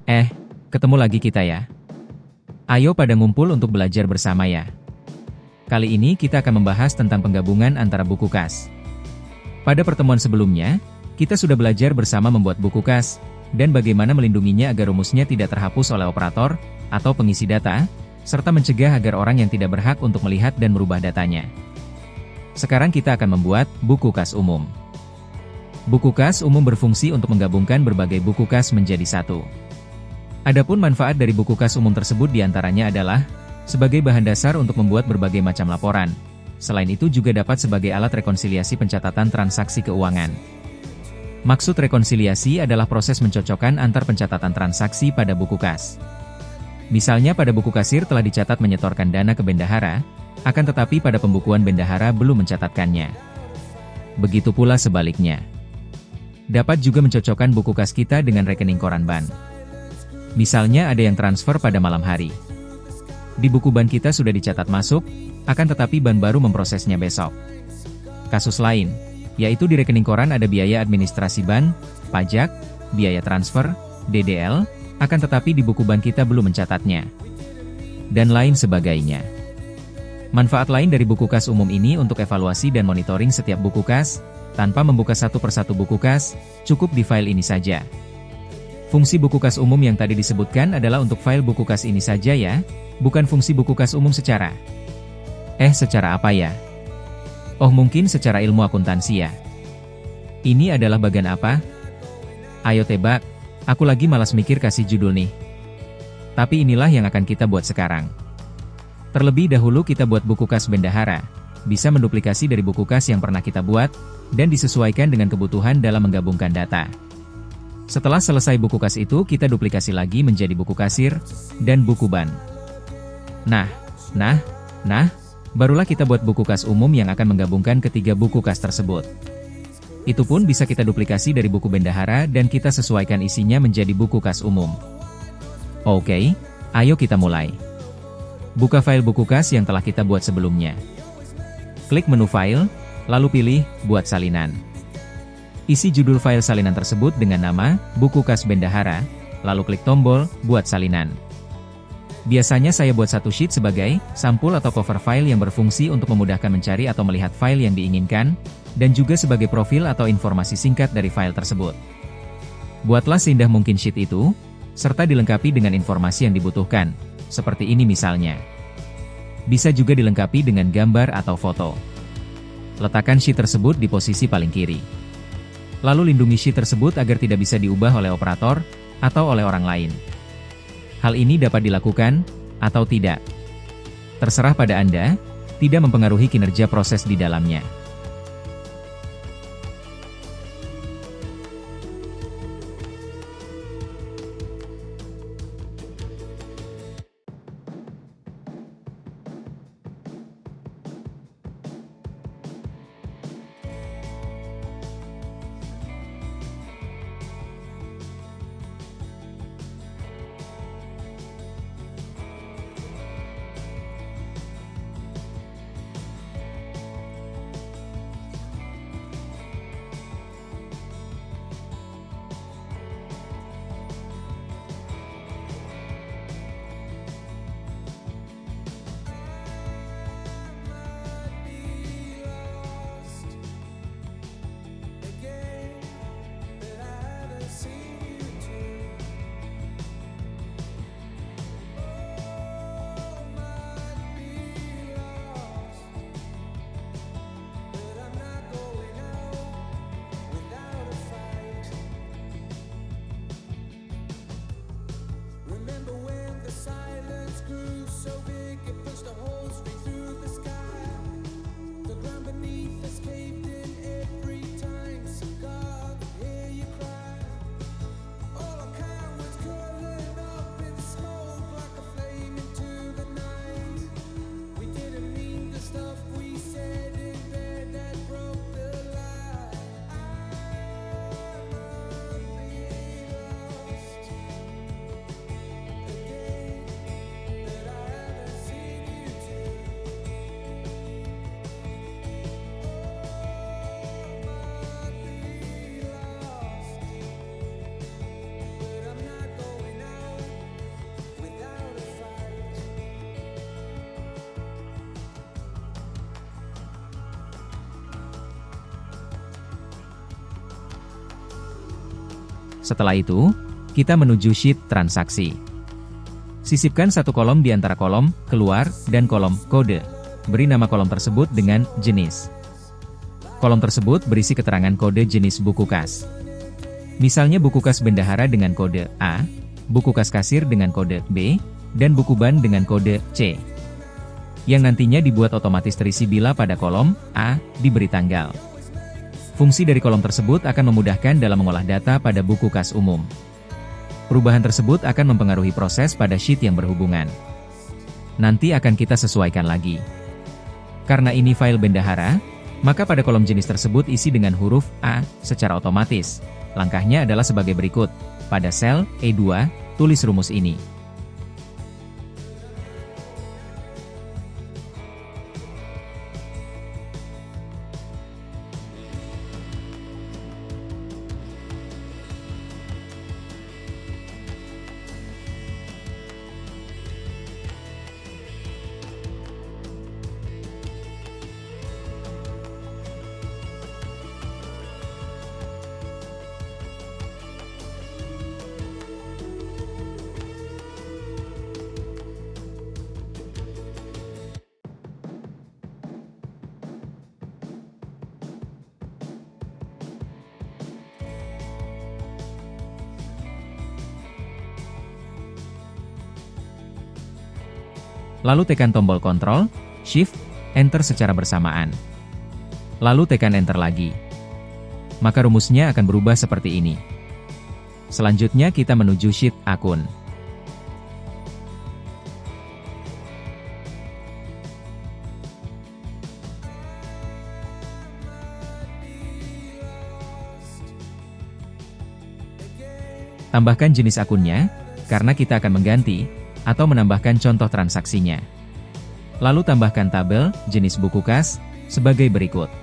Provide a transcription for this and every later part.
Eh, ketemu lagi kita ya. Ayo pada ngumpul untuk belajar bersama ya. Kali ini kita akan membahas tentang penggabungan antara buku kas. Pada pertemuan sebelumnya, kita sudah belajar bersama membuat buku kas, dan bagaimana melindunginya agar rumusnya tidak terhapus oleh operator, atau pengisi data, serta mencegah agar orang yang tidak berhak untuk melihat dan merubah datanya. Sekarang kita akan membuat buku kas umum. Buku kas umum berfungsi untuk menggabungkan berbagai buku kas menjadi satu. Adapun manfaat dari buku kas umum tersebut diantaranya adalah sebagai bahan dasar untuk membuat berbagai macam laporan. Selain itu juga dapat sebagai alat rekonsiliasi pencatatan transaksi keuangan. Maksud rekonsiliasi adalah proses mencocokkan antar pencatatan transaksi pada buku kas. Misalnya pada buku kasir telah dicatat menyetorkan dana ke bendahara, akan tetapi pada pembukuan bendahara belum mencatatkannya. Begitu pula sebaliknya. Dapat juga mencocokkan buku kas kita dengan rekening koran ban. Misalnya ada yang transfer pada malam hari. Di buku ban kita sudah dicatat masuk, akan tetapi ban baru memprosesnya besok. Kasus lain, yaitu di rekening koran ada biaya administrasi ban, pajak, biaya transfer, DDL, akan tetapi di buku ban kita belum mencatatnya. Dan lain sebagainya. Manfaat lain dari buku kas umum ini untuk evaluasi dan monitoring setiap buku kas, tanpa membuka satu persatu buku kas, cukup di file ini saja. Fungsi buku kas umum yang tadi disebutkan adalah untuk file buku kas ini saja ya, bukan fungsi buku kas umum secara. Secara apa ya? Oh mungkin secara ilmu akuntansi ya. Ini adalah bagian apa? Ayo tebak, aku lagi malas mikir kasih judul nih. Tapi inilah yang akan kita buat sekarang. Terlebih dahulu kita buat buku kas bendahara, bisa menduplikasi dari buku kas yang pernah kita buat, dan disesuaikan dengan kebutuhan dalam menggabungkan data. Setelah selesai buku kas itu, kita duplikasi lagi menjadi buku kasir, dan buku ban. Nah, barulah kita buat buku kas umum yang akan menggabungkan ketiga buku kas tersebut. Itu pun bisa kita duplikasi dari buku bendahara dan kita sesuaikan isinya menjadi buku kas umum. Oke, ayo kita mulai. Buka file buku kas yang telah kita buat sebelumnya. Klik menu file, lalu pilih buat salinan. Isi judul file salinan tersebut dengan nama buku kas bendahara, lalu klik tombol buat salinan. Biasanya saya buat satu sheet sebagai sampul atau cover file yang berfungsi untuk memudahkan mencari atau melihat file yang diinginkan, dan juga sebagai profil atau informasi singkat dari file tersebut. Buatlah seindah mungkin sheet itu, serta dilengkapi dengan informasi yang dibutuhkan, seperti ini misalnya. Bisa juga dilengkapi dengan gambar atau foto. Letakkan sheet tersebut di posisi paling kiri. Lalu lindungi sheet tersebut agar tidak bisa diubah oleh operator, atau oleh orang lain. Hal ini dapat dilakukan, atau tidak. Terserah pada Anda, tidak mempengaruhi kinerja proses di dalamnya. Setelah itu, kita menuju sheet transaksi. Sisipkan satu kolom di antara kolom keluar dan kolom kode. Beri nama kolom tersebut dengan jenis. Kolom tersebut berisi keterangan kode jenis buku kas. Misalnya buku kas bendahara dengan kode A, buku kas kasir dengan kode B, dan buku ban dengan kode C. Yang nantinya dibuat otomatis terisi bila pada kolom A diberi tanggal. Fungsi dari kolom tersebut akan memudahkan dalam mengolah data pada buku kas umum. Perubahan tersebut akan mempengaruhi proses pada sheet yang berhubungan. Nanti akan kita sesuaikan lagi. Karena ini file bendahara, maka pada kolom jenis tersebut isi dengan huruf A secara otomatis. Langkahnya adalah sebagai berikut. Pada sel E2, tulis rumus ini. Lalu tekan tombol Ctrl, Shift, Enter secara bersamaan. Lalu tekan Enter lagi. Maka rumusnya akan berubah seperti ini. Selanjutnya kita menuju sheet akun. Tambahkan jenis akunnya, karena kita akan mengganti atau menambahkan contoh transaksinya. Lalu tambahkan tabel jenis buku kas sebagai berikut.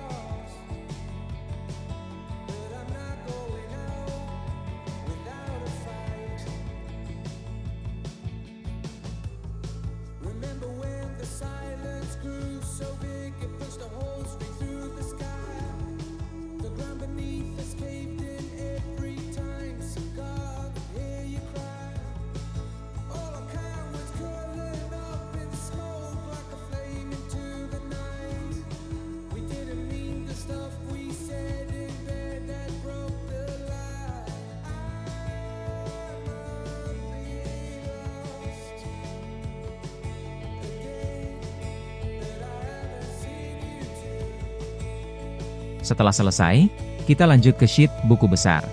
Setelah selesai, kita lanjut ke sheet buku besar.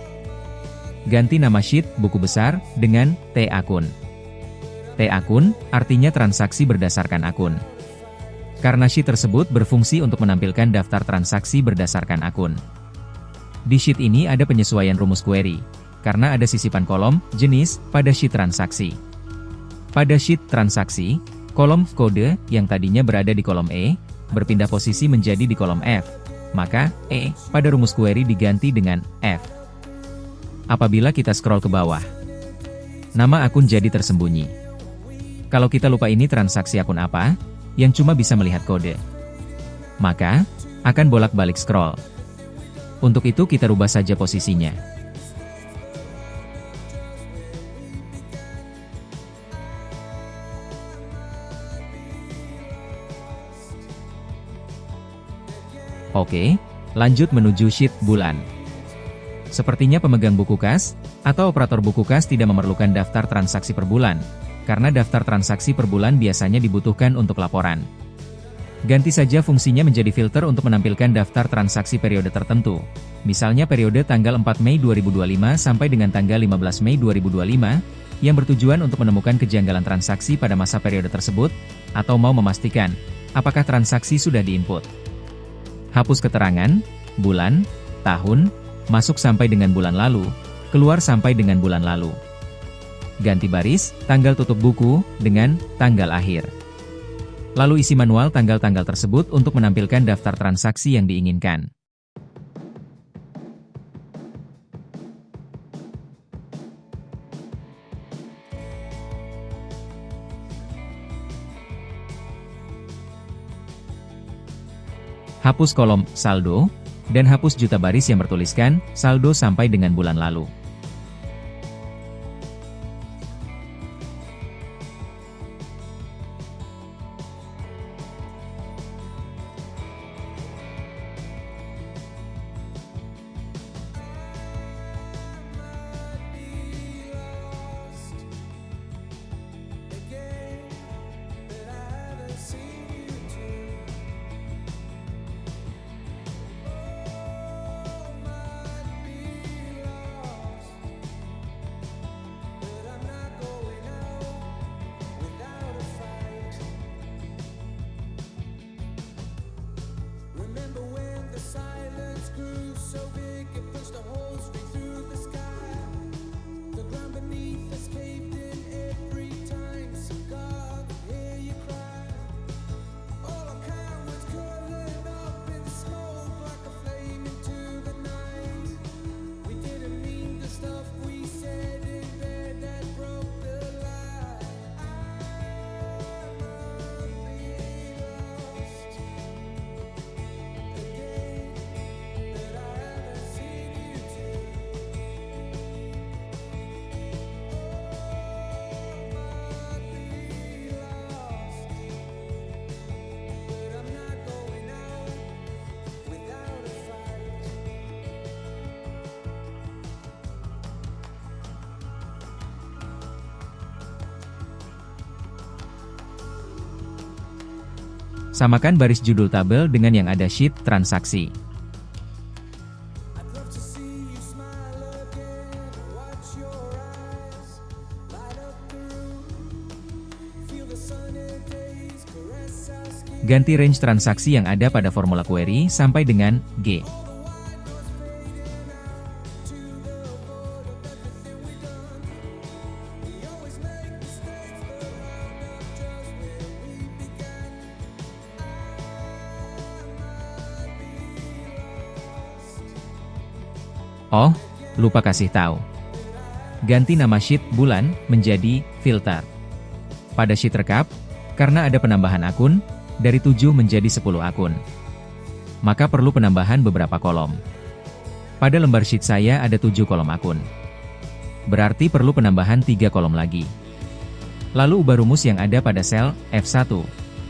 Ganti nama sheet buku besar dengan T akun. T akun artinya transaksi berdasarkan akun. Karena sheet tersebut berfungsi untuk menampilkan daftar transaksi berdasarkan akun. Di sheet ini ada penyesuaian rumus query, karena ada sisipan kolom jenis pada sheet transaksi. Pada sheet transaksi, kolom kode yang tadinya berada di kolom E, berpindah posisi menjadi di kolom F. Maka, E pada rumus query diganti dengan F. Apabila kita scroll ke bawah, nama akun jadi tersembunyi. Kalau kita lupa ini transaksi akun apa, yang cuma bisa melihat kode, maka, akan bolak-balik scroll. Untuk itu kita rubah saja posisinya. Oke, lanjut menuju sheet bulan. Sepertinya pemegang buku kas, atau operator buku kas tidak memerlukan daftar transaksi per bulan, karena daftar transaksi per bulan biasanya dibutuhkan untuk laporan. Ganti saja fungsinya menjadi filter untuk menampilkan daftar transaksi periode tertentu, misalnya periode tanggal 4 Mei 2025 sampai dengan tanggal 15 Mei 2025, yang bertujuan untuk menemukan kejanggalan transaksi pada masa periode tersebut, atau mau memastikan, apakah transaksi sudah diinput. Hapus keterangan, bulan, tahun, masuk sampai dengan bulan lalu, keluar sampai dengan bulan lalu. Ganti baris, tanggal tutup buku, dengan tanggal akhir. Lalu isi manual tanggal-tanggal tersebut untuk menampilkan daftar transaksi yang diinginkan. Hapus kolom saldo, dan hapus juta baris yang bertuliskan saldo sampai dengan bulan lalu. Samakan baris judul tabel dengan yang ada sheet transaksi. Ganti range transaksi yang ada pada formula query sampai dengan G. Oh, lupa kasih tahu. Ganti nama sheet bulan menjadi filter. Pada sheet rekap, karena ada penambahan akun, dari 7 menjadi 10 akun. Maka perlu penambahan beberapa kolom. Pada lembar sheet saya ada 7 kolom akun. Berarti perlu penambahan 3 kolom lagi. Lalu ubah rumus yang ada pada sel F1.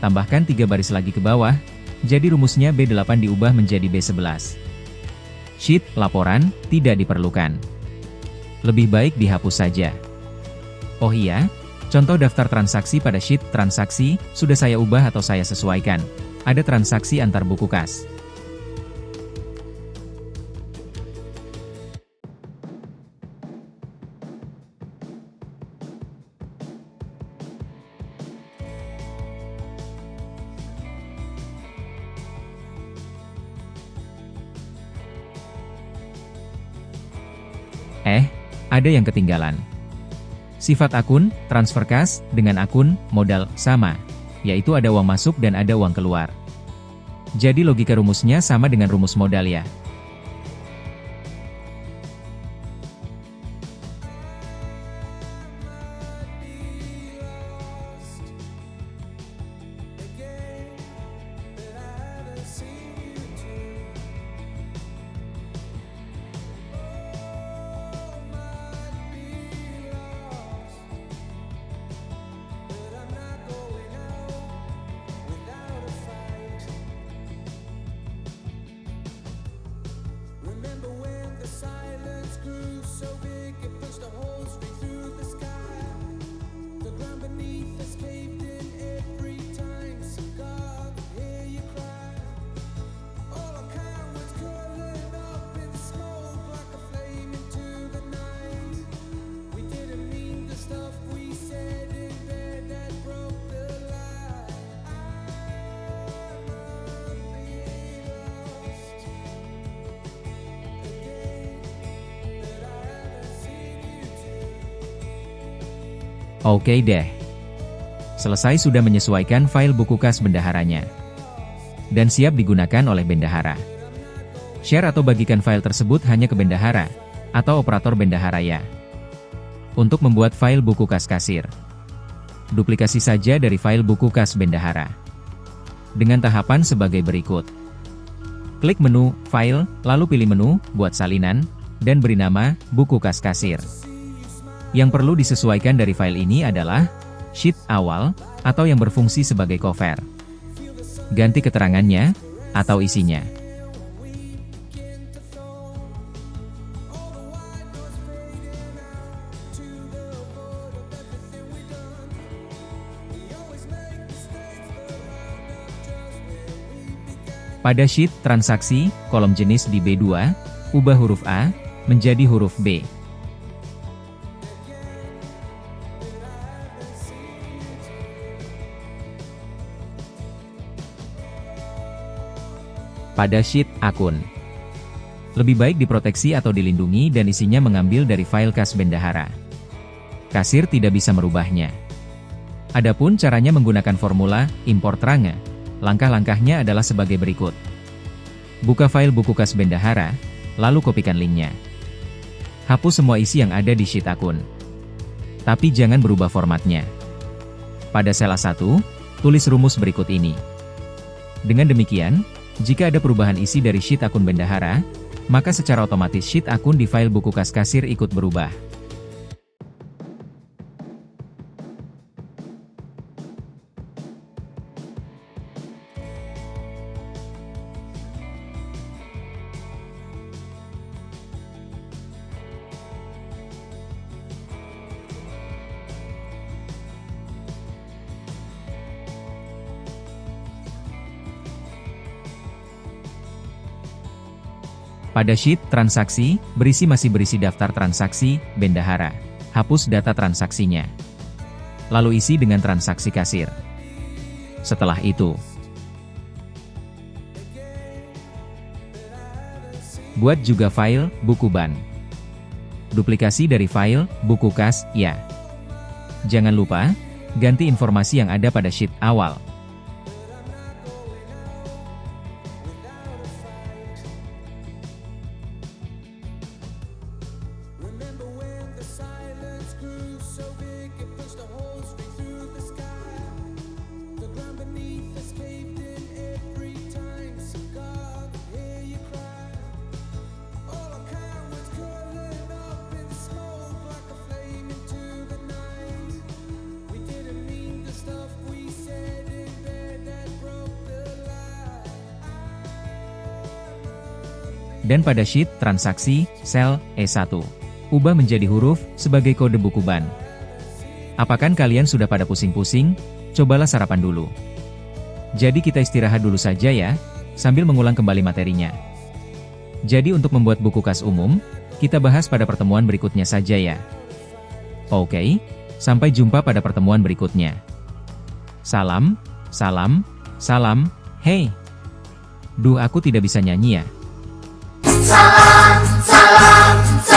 Tambahkan 3 baris lagi ke bawah, jadi rumusnya B8 diubah menjadi B11. Sheet laporan tidak diperlukan. Lebih baik dihapus saja. Oh iya, contoh daftar transaksi pada sheet transaksi sudah saya ubah atau saya sesuaikan. Ada transaksi antar buku kas. Ada yang ketinggalan. Sifat akun, transfer kas, dengan akun, modal, sama. Yaitu ada uang masuk dan ada uang keluar. Jadi logika rumusnya sama dengan rumus modal ya. Oke deh. Selesai sudah menyesuaikan file buku kas bendaharanya. Dan siap digunakan oleh bendahara. Share atau bagikan file tersebut hanya ke bendahara, atau operator bendahara ya. Untuk membuat file buku kas kasir. Duplikasi saja dari file buku kas bendahara. Dengan tahapan sebagai berikut. Klik menu, File, lalu pilih menu, Buat salinan, dan beri nama, Buku kas kasir. Yang perlu disesuaikan dari file ini adalah sheet awal, atau yang berfungsi sebagai cover. Ganti keterangannya, atau isinya. Pada sheet transaksi, kolom jenis di B2, ubah huruf A menjadi huruf B. Pada sheet akun, lebih baik diproteksi atau dilindungi dan isinya mengambil dari file kas bendahara. Kasir tidak bisa merubahnya. Adapun caranya menggunakan formula import range. Langkah-langkahnya adalah sebagai berikut. Buka file buku kas bendahara, lalu kopikan linknya. Hapus semua isi yang ada di sheet akun. Tapi jangan berubah formatnya. Pada sel A1, tulis rumus berikut ini. Dengan demikian, jika ada perubahan isi dari sheet akun bendahara, maka secara otomatis sheet akun di file buku kas kasir ikut berubah. Pada sheet transaksi, masih berisi daftar transaksi, bendahara. Hapus data transaksinya. Lalu isi dengan transaksi kasir. Setelah itu, buat juga file buku ban. Duplikasi dari file buku kas, ya. Jangan lupa, ganti informasi yang ada pada sheet awal. Dan pada sheet transaksi, sel E1, ubah menjadi huruf sebagai kode buku ban. Apakah kalian sudah pada pusing-pusing? Cobalah sarapan dulu. Jadi kita istirahat dulu saja ya, sambil mengulang kembali materinya. Jadi untuk membuat buku kas umum, kita bahas pada pertemuan berikutnya saja ya. Oke, sampai jumpa pada pertemuan berikutnya. Salam, salam, salam, hey. Duh, aku tidak bisa nyanyi ya. Salam, salam, salam.